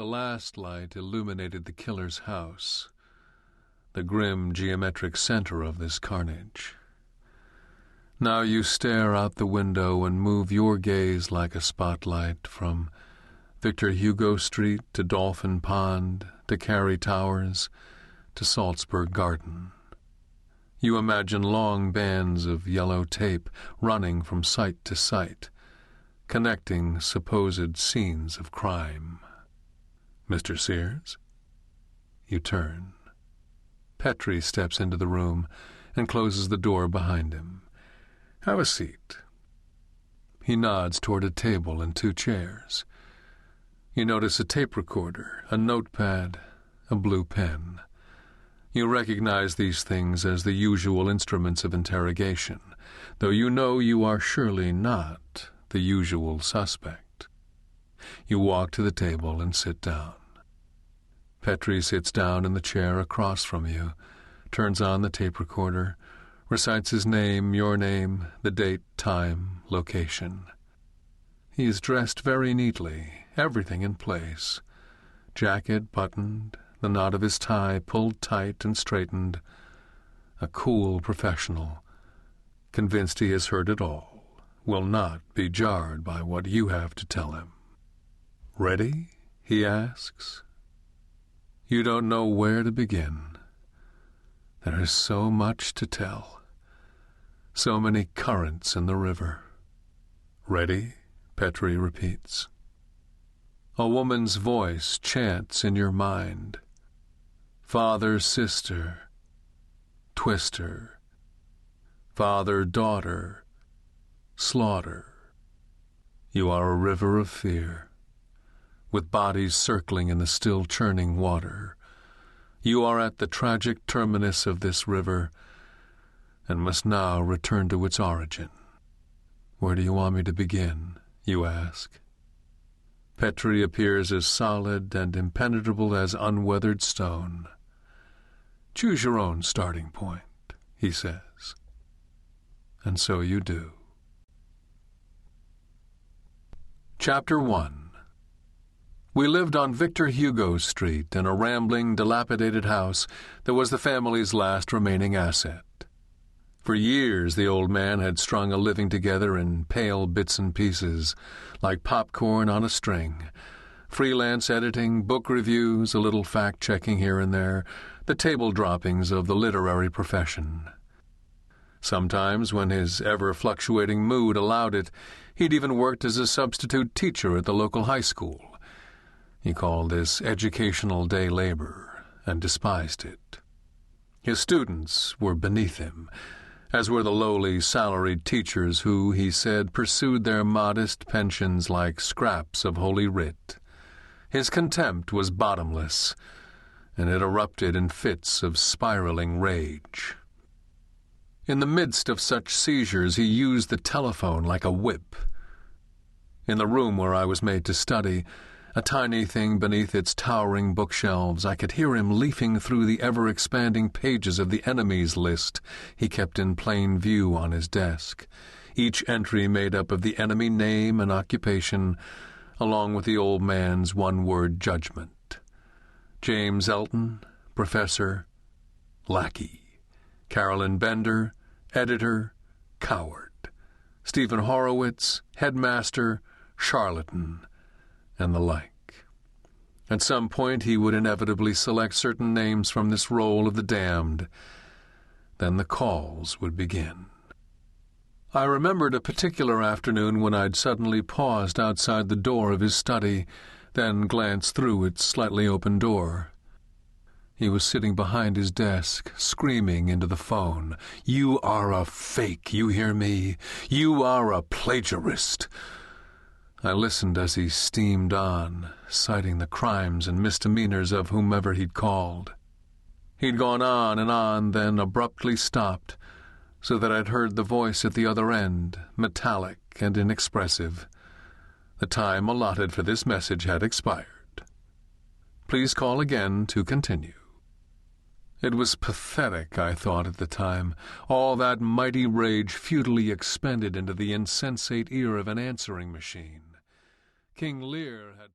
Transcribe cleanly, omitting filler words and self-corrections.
The last light illuminated the killer's house, the grim geometric center of this carnage. Now you stare out the window and move your gaze like a spotlight from Victor Hugo Street to Dolphin Pond to Carey Towers to Salzburg Garden. You imagine long bands of yellow tape running from site to site, connecting supposed scenes of crime. Mr. Sears? You turn. Petrie steps into the room and closes the door behind him. Have a seat. He nods toward a table and 2 chairs. You notice a tape recorder, a notepad, a blue pen. You recognize these things as the usual instruments of interrogation, though you know you are surely not the usual suspect. You walk to the table and sit down. Petrie sits down in the chair across from you, turns on the tape recorder, recites his name, your name, the date, time, location. He is dressed very neatly, everything in place. Jacket buttoned, the knot of his tie pulled tight and straightened. A cool professional, convinced he has heard it all, will not be jarred by what you have to tell him. Ready? He asks. You don't know where to begin. There is so much to tell. So many currents in the river. Ready? Petrie repeats. A woman's voice chants in your mind. Father, sister, twister. Father, daughter, slaughter. You are a river of fear, with bodies circling in the still churning water. You are at the tragic terminus of this river, and must now return to its origin. Where do you want me to begin? You ask. Petrie appears as solid and impenetrable as unweathered stone. Choose your own starting point, he says. And so you do. Chapter 1. We lived on Victor Hugo Street in a rambling, dilapidated house that was the family's last remaining asset. For years the old man had strung a living together in pale bits and pieces, like popcorn on a string. Freelance editing, book reviews, a little fact-checking here and there, the table droppings of the literary profession. Sometimes, when his ever-fluctuating mood allowed it, he'd even worked as a substitute teacher at the local high school. He called this educational day labor and despised it. His students were beneath him, as were the lowly salaried teachers who, he said, pursued their modest pensions like scraps of Holy Writ. His contempt was bottomless, and it erupted in fits of spiraling rage. In the midst of such seizures he used the telephone like a whip. In the room where I was made to study, a tiny thing beneath its towering bookshelves, I could hear him leafing through the ever-expanding pages of the enemies list he kept in plain view on his desk, each entry made up of the enemy name and occupation, along with the old man's one-word judgment. James Elton, professor, lackey. Carolyn Bender, editor, coward. Stephen Horowitz, headmaster, charlatan, and the like. At some point he would inevitably select certain names from this roll of the damned. Then the calls would begin. I remembered a particular afternoon when I'd suddenly paused outside the door of his study, then glanced through its slightly open door. He was sitting behind his desk, screaming into the phone, "You are a fake, you hear me? You are a plagiarist." I listened as he steamed on, citing the crimes and misdemeanors of whomever he'd called. He'd gone on, then abruptly stopped, so that I'd heard the voice at the other end, metallic and inexpressive. The time allotted for this message had expired. Please call again to continue. It was pathetic, I thought at the time, all that mighty rage futilely expended into the insensate ear of an answering machine. King Lear had